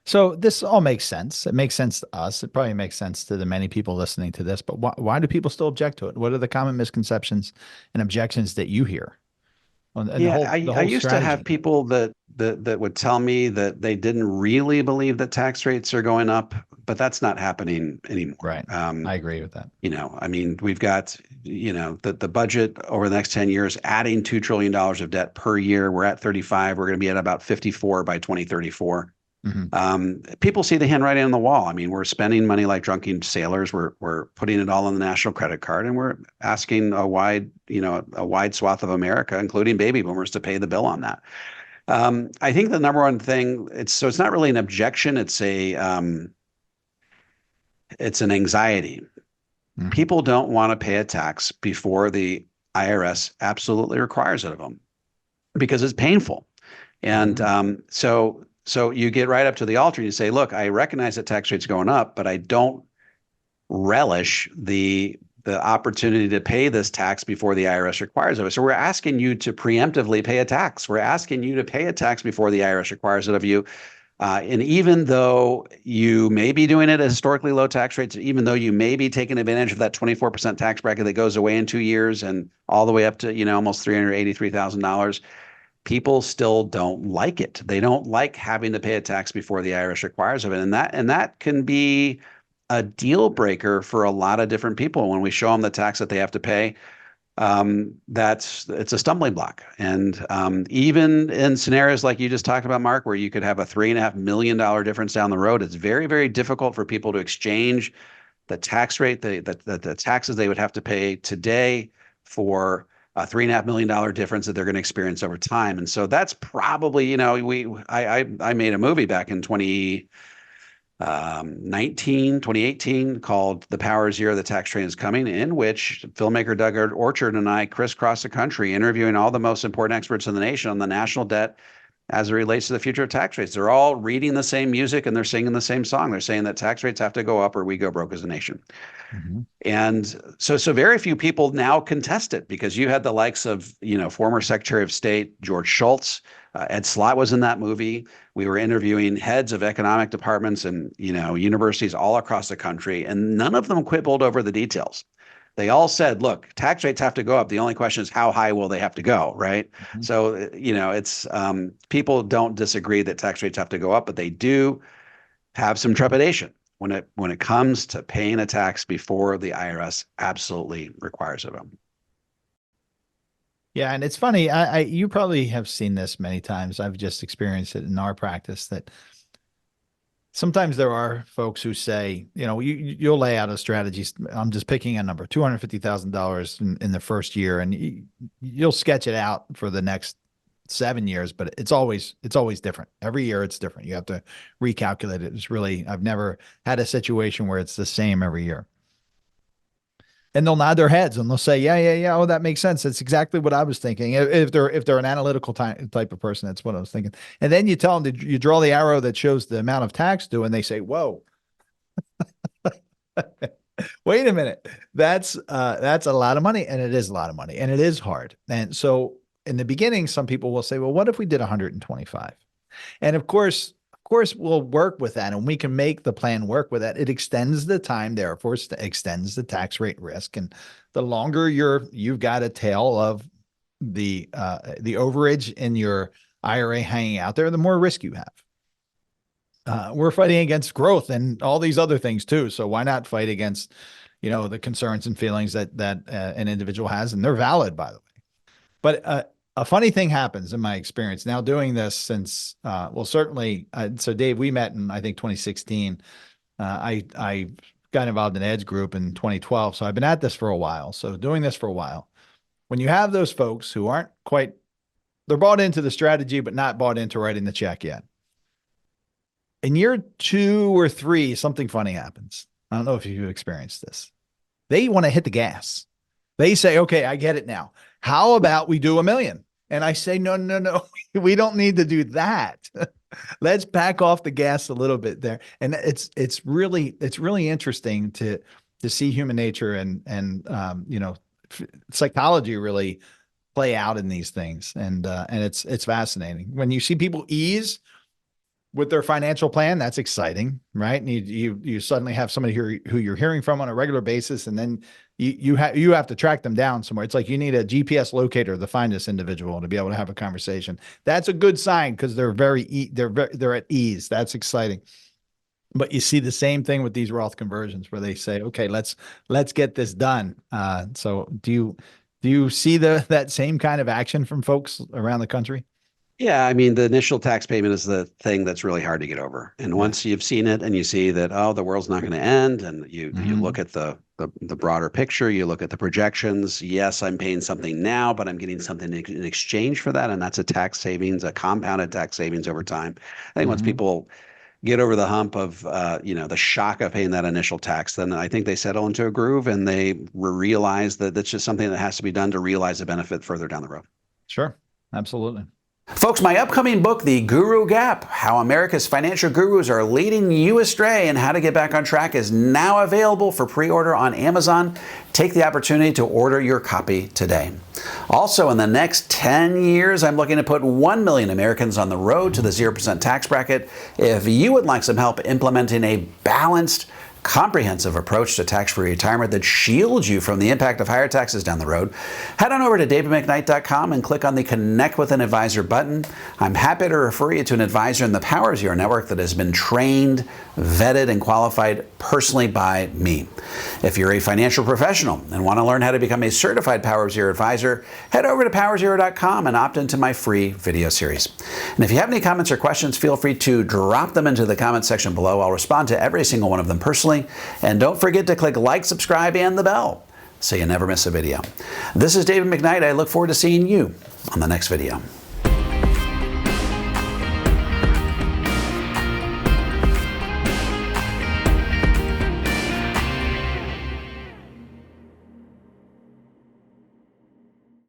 So this all makes sense. It makes sense to us. It probably makes sense to the many people listening to this, but why do people still object to it? What are the common misconceptions and objections that you hear on and the Yeah, whole the I whole used to have strategy? people that would tell me that they didn't really believe that tax rates are going up, but that's not happening anymore. Right. I agree with that. I mean, we've got, the budget over the next 10 years, adding $2 trillion of debt per year. We're at 35. We're going to be at about 54 by 2034. Hmm. People see the handwriting on the wall. I mean, we're spending money like drunken sailors. We're putting it all on the national credit card, and we're asking a wide swath of America, including baby boomers, to pay the bill on that. I think the number one thing, it's not really an objection. It's an anxiety. Hmm. People don't want to pay a tax before the IRS absolutely requires it of them because it's painful. And Hmm. so you get right up to the altar and you say, look, I recognize that tax rate's going up, but I don't relish the opportunity to pay this tax before the IRS requires of it. So we're asking you to preemptively pay a tax. We're asking you to pay a tax before the IRS requires it of you. And even though you may be doing it at historically low tax rates, even though you may be taking advantage of that 24% tax bracket that goes away in 2 years and all the way up to, almost $383,000, people still don't like it. They don't like having to pay a tax before the IRS requires of it. And that can be a deal breaker for a lot of different people when we show them the tax that they have to pay. It's a stumbling block. And even in scenarios like you just talked about, Mark, where you could have a $3.5 million difference down the road, it's very, very difficult for people to exchange the tax rate, the taxes they would have to pay today for a $3.5 million difference that they're going to experience over time. And so that's probably, I made a movie back in 2018 called The Power is Here, The Tax Train is Coming, in which filmmaker Doug Orchard and I crisscross the country interviewing all the most important experts in the nation on the national debt as it relates to the future of tax rates. They're all reading the same music and they're singing the same song. They're saying that tax rates have to go up or we go broke as a nation. Hmm. And so very few people now contest it because you had the likes of, former Secretary of State George Shultz. Ed Slott was in that movie. We were interviewing heads of economic departments and, universities all across the country, and none of them quibbled over the details. They all said, look, tax rates have to go up. The only question is how high will they have to go, right? Hmm. So, it's people don't disagree that tax rates have to go up, but they do have some trepidation when it comes to paying a tax before the IRS absolutely requires of them. Yeah, and it's funny. You probably have seen this many times. I've just experienced it in our practice that sometimes there are folks who say, you'll lay out a strategy. I'm just picking a number, $250,000 in the first year, and you'll sketch it out for the next 7 years, but it's always different. Every year it's different. You have to recalculate it. I've never had a situation where it's the same every year. And they'll nod their heads and they'll say, yeah, yeah, yeah. Oh, that makes sense. That's exactly what I was thinking. If they're an analytical type of person, that's what I was thinking. And then you tell them that you draw the arrow that shows the amount of tax due, and they say, "Whoa, wait a minute. That's a lot of money, and it is a lot of money, and it is hard." And so in the beginning, some people will say, "Well, what if we did 125?" And of course, we'll work with that and we can make the plan work with that. It extends the time, therefore, extends the tax rate risk. And the longer you've got a tail of the overage in your IRA hanging out there, the more risk you have. We're fighting against growth and all these other things too. So why not fight against, the concerns and feelings that an individual has, and they're valid, by the way. But a funny thing happens in my experience now doing this since, well, certainly. So Dave, we met in, I think, 2016. I got involved in Ed's group in 2012. So I've been at this for a while. So doing this for a while, when you have those folks who aren't quite, they're bought into the strategy, but not bought into writing the check yet. In year 2 or 3, something funny happens. I don't know if you've experienced this. They want to hit the gas. They say, okay, I get it now. How about we do 1 million? And I say, no, no, no, we don't need to do that. Let's back off the gas a little bit there. And it's really interesting to see human nature and psychology really play out in these things. And it's fascinating when you see people ease. with their financial plan. That's exciting, right? And you suddenly have somebody who you're hearing from on a regular basis, and then you have to track them down somewhere. It's like you need a GPS locator to find this individual to be able to have a conversation. That's a good sign because they're they're at ease. That's exciting. But you see the same thing with these Roth conversions where they say, okay, let's get this done. So do you see that same kind of action from folks around the country? Yeah, I mean, the initial tax payment is the thing that's really hard to get over. And once you've seen it and you see that, oh, the world's not going to end, and you look at the broader picture, you look at the projections. Yes, I'm paying something now, but I'm getting something in exchange for that, and that's a tax savings, a compounded tax savings over time. I think once people get over the hump of the shock of paying that initial tax, then I think they settle into a groove and they realize that that's just something that has to be done to realize the benefit further down the road. Sure, absolutely. Folks, my upcoming book, The Guru Gap, How America's Financial Gurus Are Leading You Astray and How to Get Back on Track, is now available for pre-order on Amazon. Take the opportunity to order your copy today. Also, in the next 10 years, I'm looking to put 1 million Americans on the road to the 0% tax bracket. If you would like some help implementing a balanced, comprehensive approach to tax-free retirement that shields you from the impact of higher taxes down the road, head on over to davidmcknight.com and click on the Connect with an Advisor button. I'm happy to refer you to an advisor in the Power Zero network that has been trained, vetted, and qualified personally by me. If you're a financial professional and want to learn how to become a certified Power Zero advisor, head over to powerzero.com and opt into my free video series. And if you have any comments or questions, feel free to drop them into the comments section below. I'll respond to every single one of them personally. And don't forget to click like, subscribe, and the bell so you never miss a video. This is David McKnight. I look forward to seeing you on the next video.